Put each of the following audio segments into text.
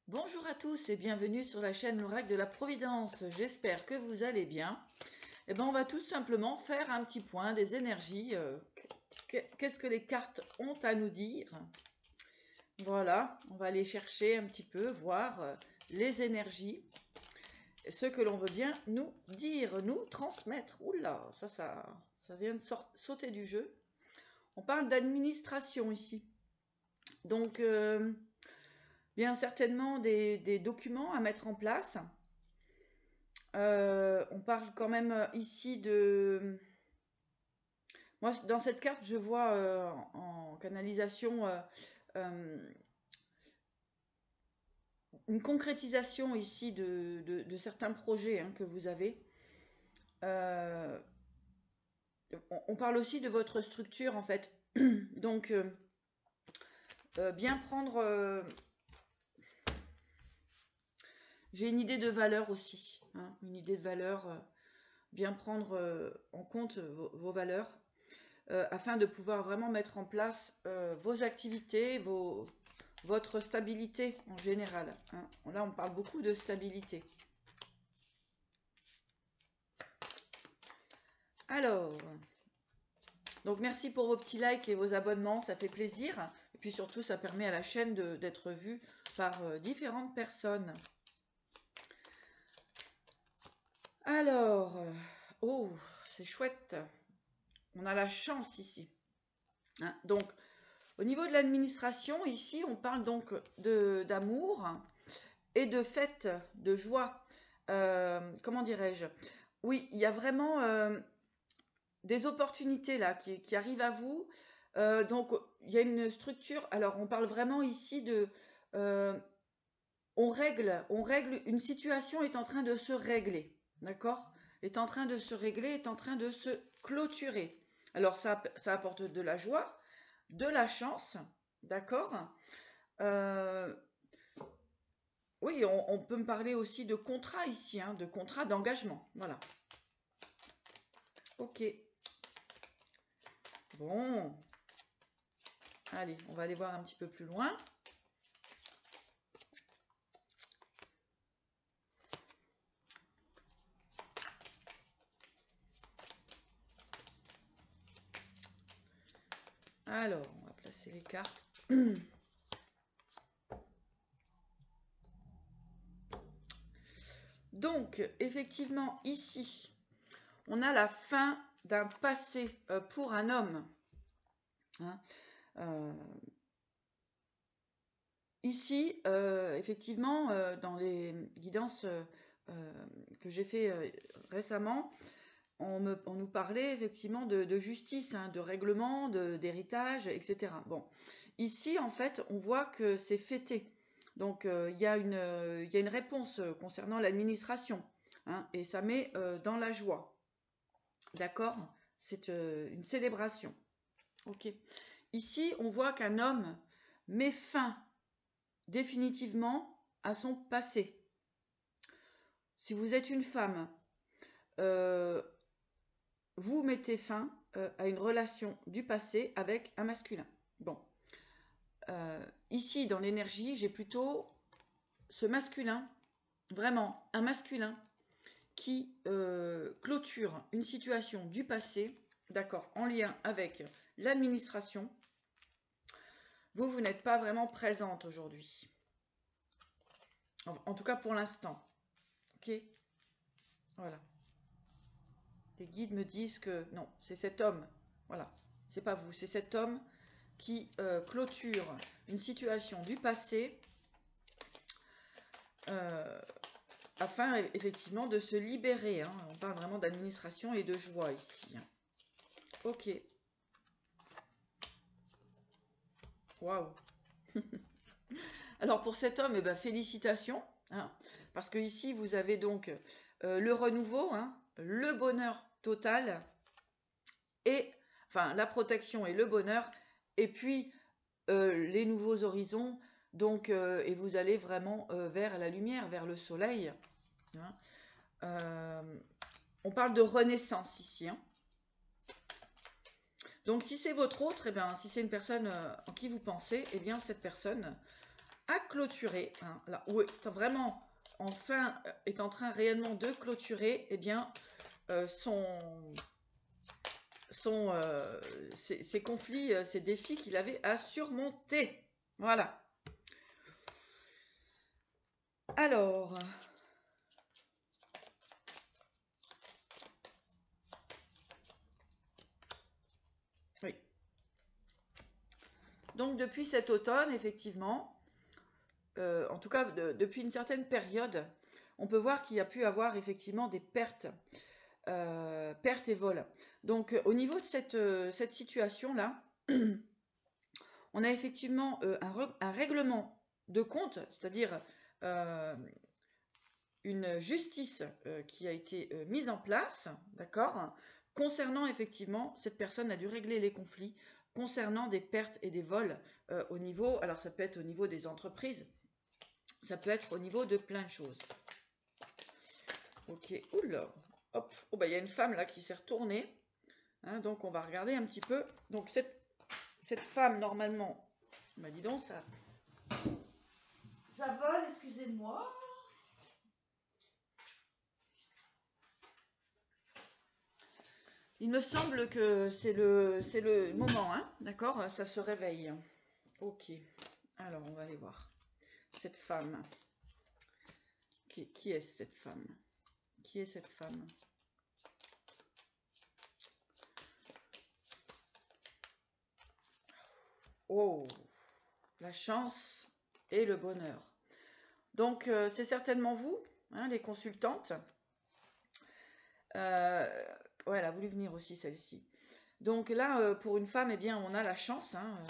Bonjour à tous et bienvenue sur la chaîne L'Oracle de la Providence. J'espère que vous allez bien. On va tout simplement faire un petit point des énergies. Qu'est-ce que les cartes ont à nous dire? Voilà, on va aller chercher un petit peu, voir les énergies, ce que l'on veut bien nous dire, nous transmettre. Oula, ça vient de sauter du jeu. On parle d'administration ici. Donc, bien certainement des documents à mettre en place. On parle quand même ici de... Moi, dans cette carte, je vois en canalisation une concrétisation ici de certains projets que vous avez. On parle aussi de votre structure, en fait. Donc, bien prendre... j'ai une idée de valeur aussi. Une idée de valeur. Bien prendre en compte vos valeurs. Afin de pouvoir vraiment mettre en place vos activités, votre stabilité en général. Là, on parle beaucoup de stabilité. Alors, donc merci pour vos petits likes et vos abonnements, ça fait plaisir. Et puis surtout, ça permet à la chaîne d'être vue par différentes personnes. Alors, oh, c'est chouette. On a la chance ici. Donc, au niveau de l'administration, ici, on parle donc d'amour et de fête, de joie. Comment dirais-je? Oui, il y a vraiment des opportunités là qui arrivent à vous. Donc, il y a une structure. Alors, on parle vraiment ici de... euh, on règle, une situation est en train de se régler, d'accord? Est en train de se régler, est en train de se clôturer. Alors, ça apporte de la joie, de la chance, d'accord? Euh, oui, on peut me parler aussi de contrat ici, de contrat d'engagement, voilà. Ok. Bon. Allez, on va aller voir un petit peu plus loin. Alors, on va placer les cartes. Donc, effectivement, ici, on a la fin d'un passé pour un homme. Ici, effectivement, dans les guidances que j'ai fait récemment, on nous parlait effectivement de justice, de règlement, d'héritage, etc. Bon, ici, en fait, on voit que c'est fêté. Donc, il y a une réponse concernant l'administration, et ça met dans la joie. D'accord? C'est une célébration. Ok. Ici, on voit qu'un homme met fin définitivement à son passé. Si vous êtes une femme, euh, vous mettez fin à une relation du passé avec un masculin. Bon. Ici, dans l'énergie, j'ai plutôt ce masculin, vraiment un masculin, qui clôture une situation du passé, d'accord, en lien avec l'administration. Vous n'êtes pas vraiment présente aujourd'hui. En tout cas pour l'instant. Ok? Voilà. Les guides me disent que non, c'est cet homme. Voilà. C'est pas vous, c'est cet homme qui clôture une situation du passé euh, afin effectivement de se libérer. On parle vraiment d'administration et de joie ici. Ok. Waouh. Alors pour cet homme, félicitations. Parce que ici, vous avez donc le renouveau, le bonheur total, et enfin la protection et le bonheur, et puis les nouveaux horizons. Donc, et vous allez vraiment vers la lumière, vers le soleil. On parle de renaissance ici. Donc si c'est votre autre, si c'est une personne en qui vous pensez, cette personne à clôturer, hein, là où vraiment enfin est en train réellement de clôturer, eh bien, ces conflits, ces défis qu'il avait à surmonter. Voilà. Alors, oui. Donc depuis cet automne, effectivement, en tout cas depuis une certaine période, on peut voir qu'il y a pu avoir effectivement des pertes, pertes et vols. Donc au niveau de cette situation-là, on a effectivement un règlement de compte, c'est-à-dire une justice qui a été mise en place, d'accord, concernant effectivement, cette personne a dû régler les conflits concernant des pertes et des vols au niveau, alors ça peut être au niveau des entreprises, ça peut être au niveau de plein de choses. Ok, oula, hop, oh bah il y a une femme là qui s'est retournée, hein, donc on va regarder un petit peu. Donc cette femme normalement, bah dis donc ça vole, excusez-moi. Il me semble que c'est le moment, hein, d'accord, ça se réveille. Ok, alors on va aller voir. Cette femme. Qui est cette femme? Qui est cette femme? Oh, la chance et le bonheur. Donc c'est certainement vous, hein, les consultantes. Ouais, elle a voulu venir aussi celle-ci. Donc là, pour une femme, eh bien, on a la chance, hein,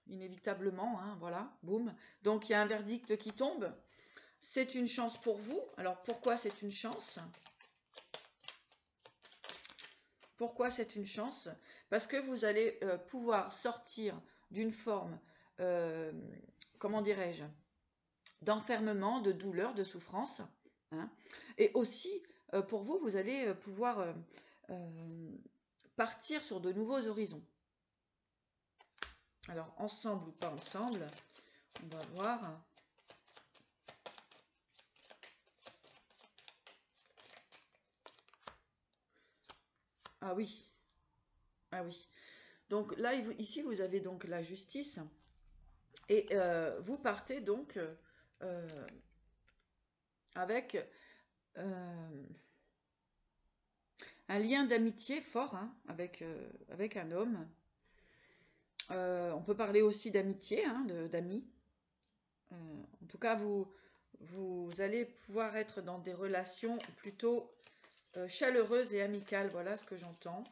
inévitablement, hein, voilà, boum. Donc il y a un verdict qui tombe. C'est une chance pour vous. Alors pourquoi c'est une chance? Pourquoi c'est une chance? Parce que vous allez pouvoir sortir d'une forme, euh, comment dirais-je, d'enfermement, de douleur, de souffrance, hein. Et aussi, pour vous, vous allez pouvoir partir sur de nouveaux horizons. Alors, ensemble ou pas ensemble, on va voir. Ah oui, ah oui. Donc là, ici, vous avez donc la justice. Et vous partez donc avec un lien d'amitié fort, hein, avec un homme. On peut parler aussi d'amitié, hein, d'amis. En tout cas, vous allez pouvoir être dans des relations plutôt chaleureuses et amicales. Voilà ce que j'entends.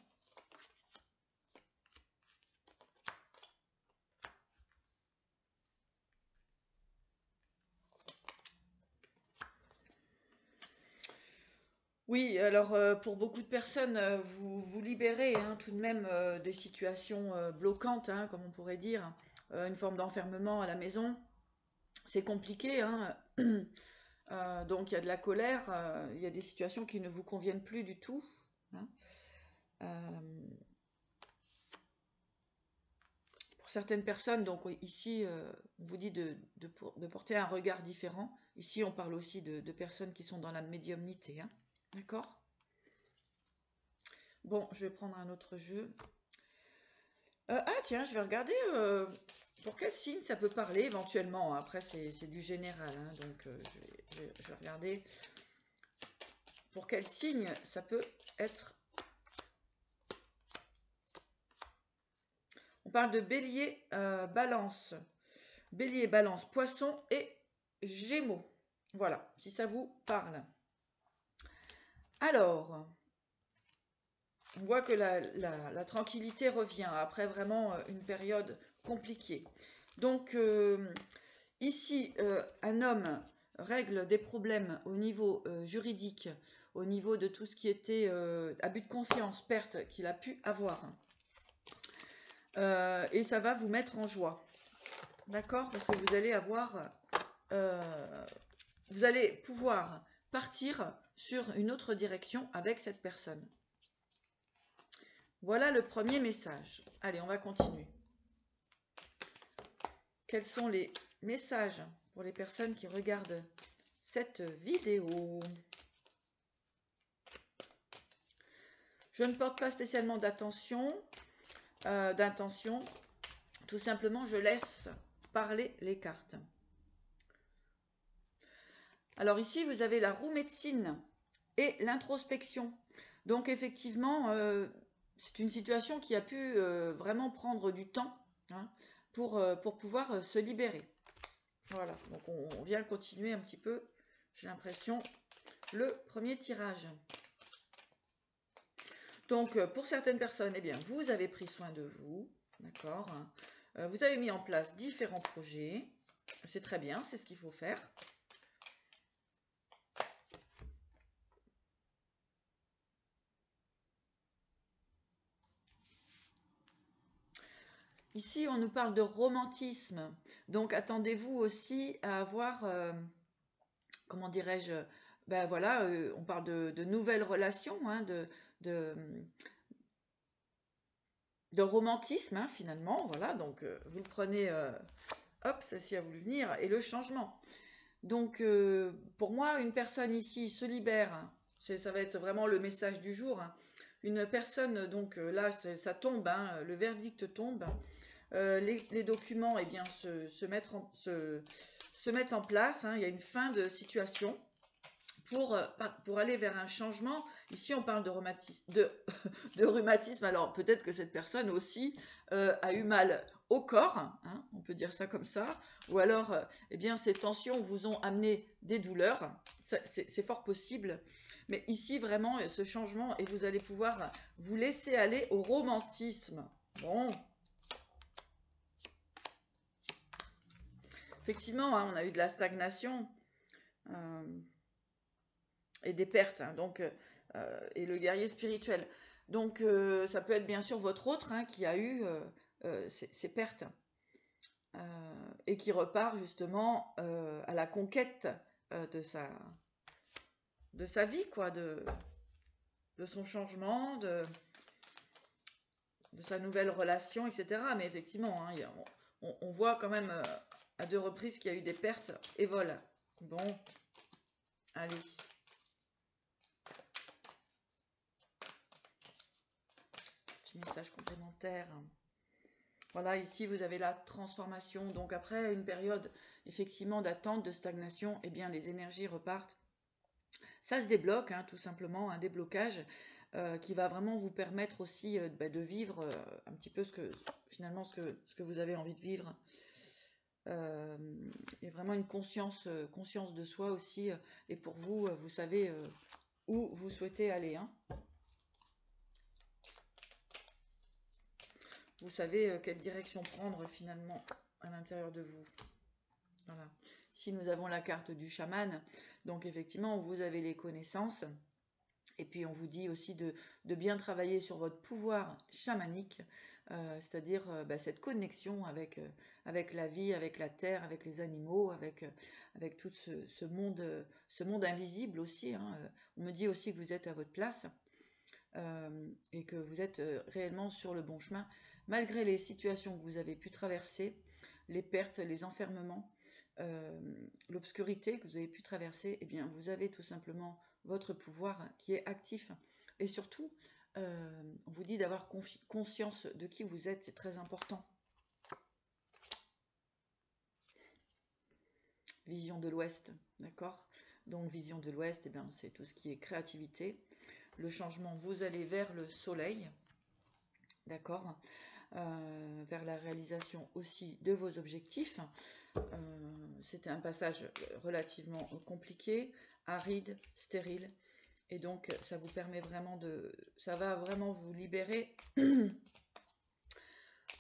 Oui, alors pour beaucoup de personnes, vous vous libérez, hein, tout de même des situations bloquantes, hein, comme on pourrait dire, une forme d'enfermement à la maison. C'est compliqué, hein. Donc il y a de la colère, il y a des situations qui ne vous conviennent plus du tout, hein. Euh, pour certaines personnes, donc oui, ici, on vous dit de porter un regard différent. Ici, on parle aussi de personnes qui sont dans la médiumnité, hein. D'accord? Bon, je vais prendre un autre jeu. Ah tiens, je vais regarder pour quel signe ça peut parler éventuellement. Après, c'est du général, hein, donc je vais regarder pour quel signe ça peut être. On parle de bélier, balance. Bélier, balance, poisson et gémeaux. Voilà, si ça vous parle. Alors, on voit que la tranquillité revient après vraiment une période compliquée. Donc, ici, un homme règle des problèmes au niveau juridique, au niveau de tout ce qui était abus de confiance, perte qu'il a pu avoir. Et ça va vous mettre en joie. D'accord? Parce que vous allez avoir... vous allez pouvoir partir sur une autre direction avec cette personne. Voilà le premier message. Allez, on va continuer. Quels sont les messages pour les personnes qui regardent cette vidéo. Je ne porte pas spécialement d'intention. Tout simplement, je laisse parler les cartes. Alors ici, vous avez la roue médecine et l'introspection. Donc effectivement, c'est une situation qui a pu vraiment prendre du temps, hein, pour pouvoir se libérer. Voilà, donc on vient le continuer un petit peu, j'ai l'impression, le premier tirage. Donc pour certaines personnes, eh bien, vous avez pris soin de vous, d'accord, hein. Vous avez mis en place différents projets, c'est très bien, c'est ce qu'il faut faire. Ici, on nous parle de romantisme, donc attendez-vous aussi à avoir, comment dirais-je, ben voilà, on parle de nouvelles relations, hein, de, de romantisme, hein, finalement, voilà, donc vous le prenez, hop, celle-ci a voulu venir, et le changement. Donc, pour moi, une personne ici se libère, hein, ça va être vraiment le message du jour, hein. Une personne, donc là, ça tombe, hein, le verdict tombe. Les documents, eh bien, se mettent en place, hein. Il y a une fin de situation pour aller vers un changement. Ici, on parle de rhumatisme. De rhumatisme. Alors, peut-être que cette personne aussi a eu mal au corps, hein, on peut dire ça comme ça. Ou alors, eh bien, ces tensions vous ont amené des douleurs. C'est fort possible. Mais ici, vraiment, ce changement, et vous allez pouvoir vous laisser aller au romantisme. Bon. Effectivement, hein, on a eu de la stagnation et des pertes, hein, donc, et le guerrier spirituel. Donc, ça peut être bien sûr votre autre, hein, qui a eu ces pertes et qui repart justement à la conquête de sa vie, quoi, de son changement, de sa nouvelle relation, etc. Mais effectivement, hein, on voit quand même à 2 reprises qu'il y a eu des pertes et vol. Bon, allez. Petit message complémentaire. Voilà, ici vous avez la transformation. Donc après une période effectivement d'attente, de stagnation, eh bien les énergies repartent. Ça se débloque, hein, tout simplement, un déblocage qui va vraiment vous permettre aussi de vivre un petit peu ce que vous avez envie de vivre. Et vraiment une conscience de soi aussi. Et pour vous, vous savez où vous souhaitez aller, hein. Vous savez quelle direction prendre finalement à l'intérieur de vous. Voilà. Ici, nous avons la carte du chaman. Donc, effectivement, vous avez les connaissances. Et puis, on vous dit aussi de bien travailler sur votre pouvoir chamanique, c'est-à-dire cette connexion avec la vie, avec la terre, avec les animaux, avec tout ce monde invisible aussi, hein. On me dit aussi que vous êtes à votre place et que vous êtes réellement sur le bon chemin, malgré les situations que vous avez pu traverser, les pertes, les enfermements, l'obscurité que vous avez pu traverser. Eh bien, vous avez tout simplement votre pouvoir qui est actif. Et surtout, on vous dit d'avoir conscience de qui vous êtes, c'est très important. Vision de l'Ouest, d'accord? Donc, vision de l'Ouest, eh bien, c'est tout ce qui est créativité. Le changement, vous allez vers le soleil, d'accord, vers la réalisation aussi de vos objectifs. C'était un passage relativement compliqué, aride, stérile, et donc ça vous permet vraiment ça va vraiment vous libérer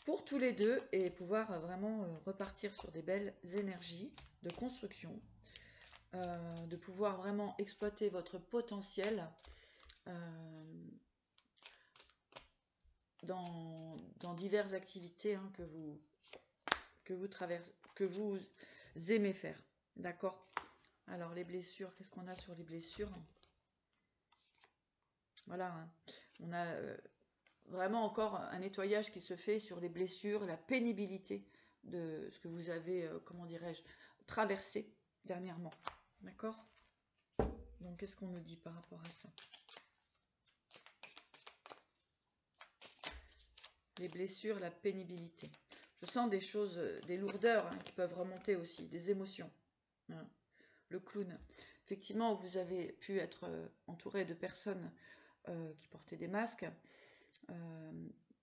pour tous les deux et pouvoir vraiment repartir sur des belles énergies de construction, de pouvoir vraiment exploiter votre potentiel dans diverses activités, hein, que vous aimez faire. D'accord? Alors les blessures, qu'est-ce qu'on a sur les blessures? Voilà, hein. On a vraiment encore un nettoyage qui se fait sur les blessures, la pénibilité de ce que vous avez, comment dirais-je, traversé dernièrement. D'accord? Donc, qu'est-ce qu'on nous dit par rapport à ça? Les blessures, la pénibilité. Je sens des choses, des lourdeurs qui peuvent remonter aussi, des émotions. Hein. Le clown. Effectivement, vous avez pu être entouré de personnes qui portaient des masques,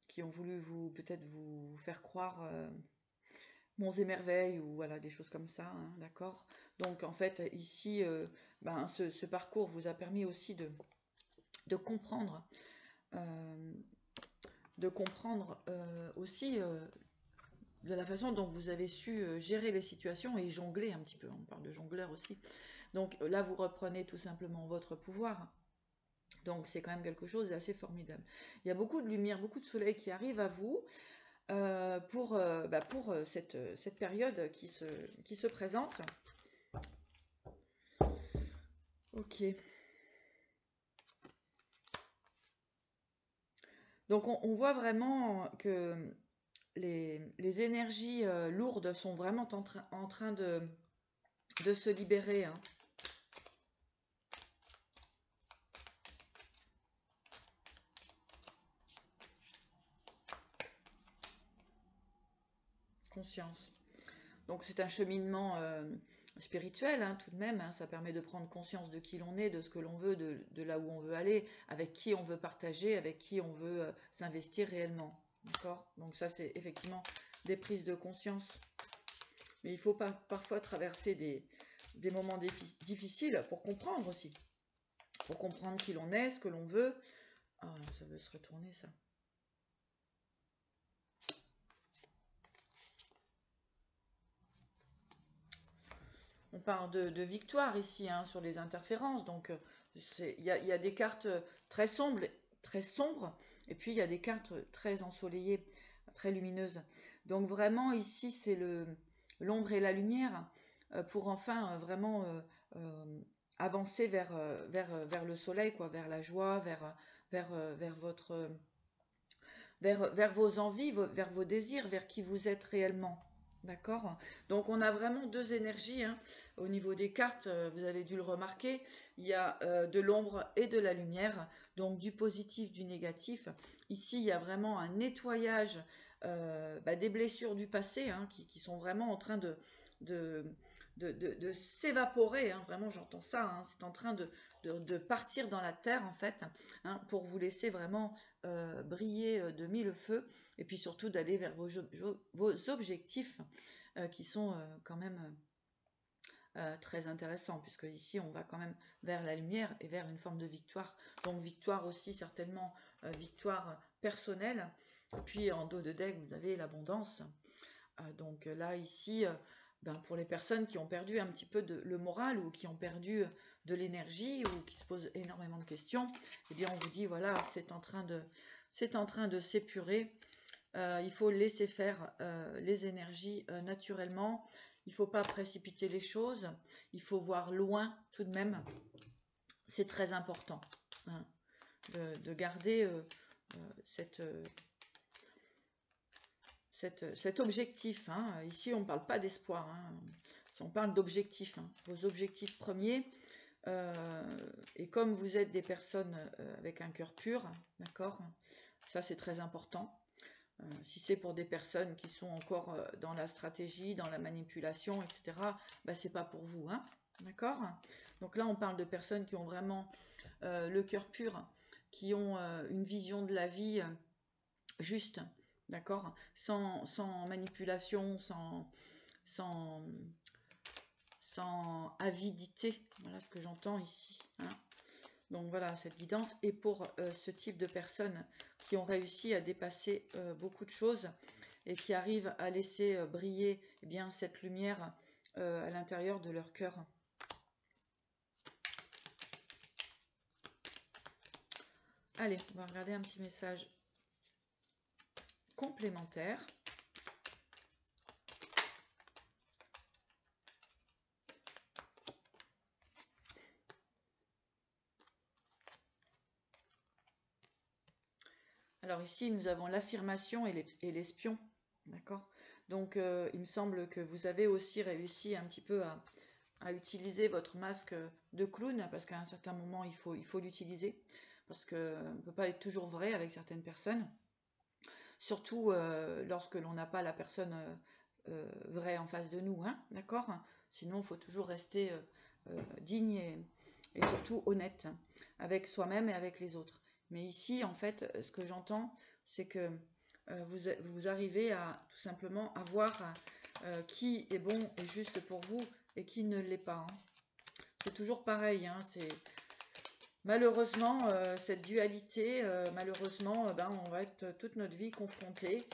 qui ont voulu peut-être vous faire croire monts et merveilles ou voilà des choses comme ça, hein, d'accord. Donc en fait ici, ce parcours vous a permis aussi de comprendre, euh, aussi de la façon dont vous avez su gérer les situations et jongler un petit peu. On parle de jongleur aussi. Donc là, vous reprenez tout simplement votre pouvoir. Donc c'est quand même quelque chose d'assez formidable. Il y a beaucoup de lumière, beaucoup de soleil qui arrive à vous pour cette période qui se présente. Ok. Donc on voit vraiment que les énergies lourdes sont vraiment en train de se libérer. Hein. Conscience. Donc c'est un cheminement spirituel hein, tout de même. Hein. Ça permet de prendre conscience de qui l'on est, de ce que l'on veut, de là où on veut aller, avec qui on veut partager, avec qui on veut s'investir réellement. D'accord? Donc ça c'est effectivement des prises de conscience. Mais il faut pas parfois traverser des moments difficiles pour comprendre aussi. Pour comprendre qui l'on est, ce que l'on veut. Ah, ça veut se retourner ça. On parle de victoire ici hein, sur les interférences. Donc il y a des cartes très sombres, et puis il y a des cartes très ensoleillées, très lumineuses. Donc vraiment ici c'est l'ombre et la lumière pour enfin vraiment avancer vers le soleil, quoi, vers la joie, vers votre vers vos envies, vers vos désirs, vers qui vous êtes réellement. D'accord? Donc on a vraiment deux énergies hein. Au niveau des cartes, vous avez dû le remarquer, il y a de l'ombre et de la lumière, donc du positif, du négatif. Ici, il y a vraiment un nettoyage des blessures du passé hein, qui sont vraiment en train de, de s'évaporer. Hein. Vraiment, j'entends ça, hein. C'est en train de partir dans la terre en fait, hein, pour vous laisser vraiment briller de mille feux et puis surtout d'aller vers vos objectifs qui sont quand même très intéressants puisque ici on va quand même vers la lumière et vers une forme de victoire. Donc victoire aussi certainement victoire personnelle. Et puis en dos de deck vous avez l'abondance. Donc là ici pour les personnes qui ont perdu un petit peu le moral ou qui ont perdu de l'énergie ou qui se posent énormément de questions, eh bien on vous dit voilà c'est en train de s'épurer. Il faut laisser faire les énergies naturellement. Il ne faut pas précipiter les choses. Il faut voir loin tout de même. C'est très important hein, de garder cet objectif. Hein. Ici, on ne parle pas d'espoir. Hein. On parle d'objectifs. Hein. Vos objectifs premiers. Et comme vous êtes des personnes avec un cœur pur, d'accord, ça c'est très important. Si c'est pour des personnes qui sont encore dans la stratégie, dans la manipulation, etc., c'est pas pour vous, hein, d'accord. Donc là, on parle de personnes qui ont vraiment le cœur pur, qui ont une vision de la vie juste, d'accord, sans manipulation, sans avidité, voilà ce que j'entends ici, hein. Donc voilà, cette guidance est pour ce type de personnes qui ont réussi à dépasser beaucoup de choses et qui arrivent à laisser briller bien cette lumière à l'intérieur de leur cœur. Allez, on va regarder un petit message complémentaire. Alors ici, nous avons l'affirmation et l'espion, d'accord? Donc, il me semble que vous avez aussi réussi un petit peu à utiliser votre masque de clown, parce qu'à un certain moment, il faut l'utiliser, parce qu'on ne peut pas être toujours vrai avec certaines personnes, surtout lorsque l'on n'a pas la personne vraie en face de nous, hein, d'accord? Sinon, il faut toujours rester digne et surtout honnête avec soi-même et avec les autres. Mais ici, en fait, ce que j'entends, c'est que vous arrivez à tout simplement à voir qui est bon et juste pour vous et qui ne l'est pas, hein. C'est toujours pareil, hein, c'est malheureusement cette dualité, malheureusement, ben, on va être toute notre vie confronté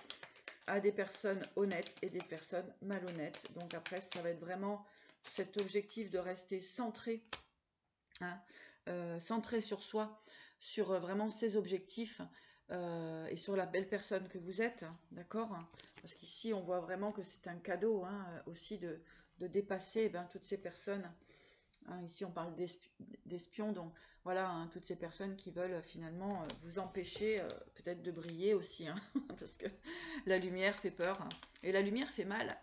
à des personnes honnêtes et des personnes malhonnêtes. Donc après, ça va être vraiment cet objectif de rester centré, hein, centré sur soi, sur vraiment ses objectifs et sur la belle personne que vous êtes, d'accord? Parce qu'ici, on voit vraiment que c'est un cadeau, hein, aussi de dépasser toutes ces personnes. Hein, ici, on parle d'espions, donc voilà, hein, toutes ces personnes qui veulent finalement vous empêcher peut-être de briller aussi, hein, parce que la lumière fait peur, hein, et la lumière fait mal,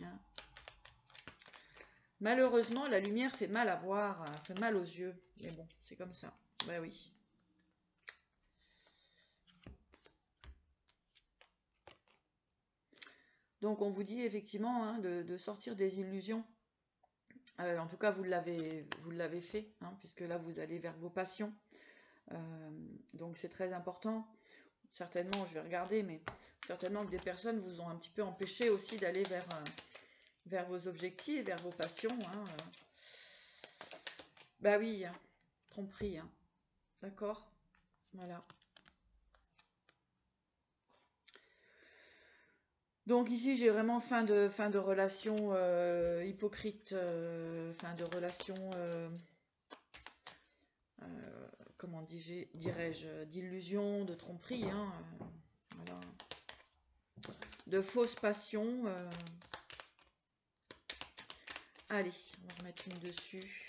hein. Malheureusement, la lumière fait mal à voir, fait mal aux yeux, mais bon, c'est comme ça. Bah oui. Donc on vous dit effectivement, hein, de sortir des illusions. En tout cas, vous l'avez fait, hein, puisque là, vous allez vers vos passions. Donc c'est très important. Certainement, je vais regarder, mais certainement que des personnes vous ont un petit peu empêché aussi d'aller vers vos objectifs, vers vos passions, hein. Bah oui, hein, tromperie, hein. D'accord? Voilà. Donc ici, j'ai vraiment fin de relation hypocrite, fin de relation, comment dirais-je, d'illusion, de tromperie, hein, voilà. De fausses passions. Allez, on va remettre une dessus.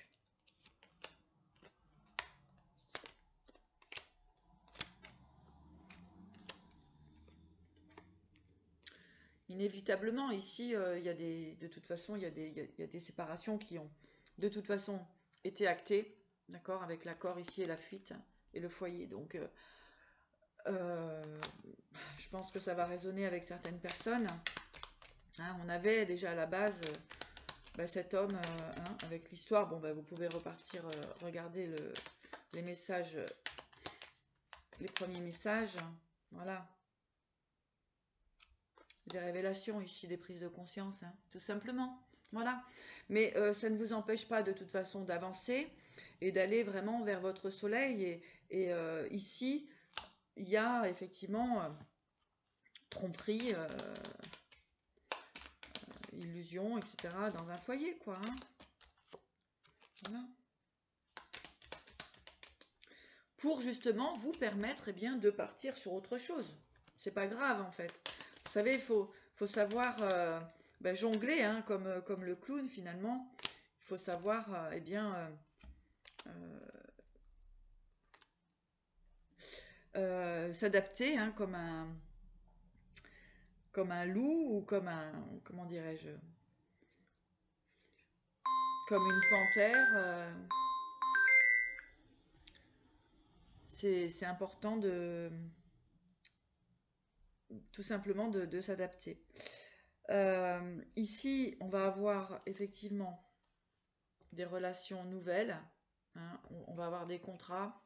Inévitablement, ici, il y a de toute façon, il y a des séparations qui ont de toute façon été actées, d'accord, avec l'accord ici et la fuite et le foyer. Donc, je pense que ça va résonner avec certaines personnes. Hein, on avait déjà à la base cet homme hein, avec l'histoire. Bon, vous pouvez repartir, regarder les messages, les premiers messages. Voilà. Des révélations ici, des prises de conscience, hein, tout simplement. Voilà. Mais ça ne vous empêche pas de toute façon d'avancer et d'aller vraiment vers votre soleil. Et ici, il y a effectivement tromperie, illusion, etc. dans un foyer, quoi, hein. Voilà. Pour justement vous permettre bien, de partir sur autre chose. C'est pas grave en fait. Vous savez, il faut savoir jongler, hein, comme le clown finalement. Il faut savoir s'adapter, hein, comme un loup ou comme un, comment dirais-je, comme une panthère. C'est important de tout simplement de s'adapter. Ici, on va avoir effectivement des relations nouvelles, hein, on va avoir des contrats,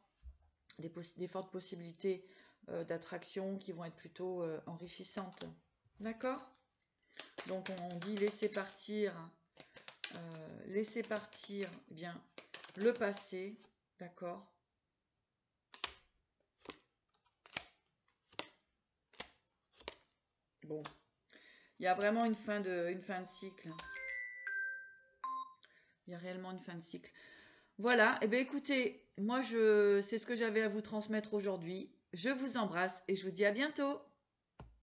des fortes possibilités d'attraction qui vont être plutôt enrichissantes. D'accord? Donc on dit laisser partir bien le passé, d'accord? Bon, il y a vraiment une fin de cycle. Il y a réellement une fin de cycle. Voilà, et bien écoutez, moi c'est ce que j'avais à vous transmettre aujourd'hui. Je vous embrasse et je vous dis à bientôt.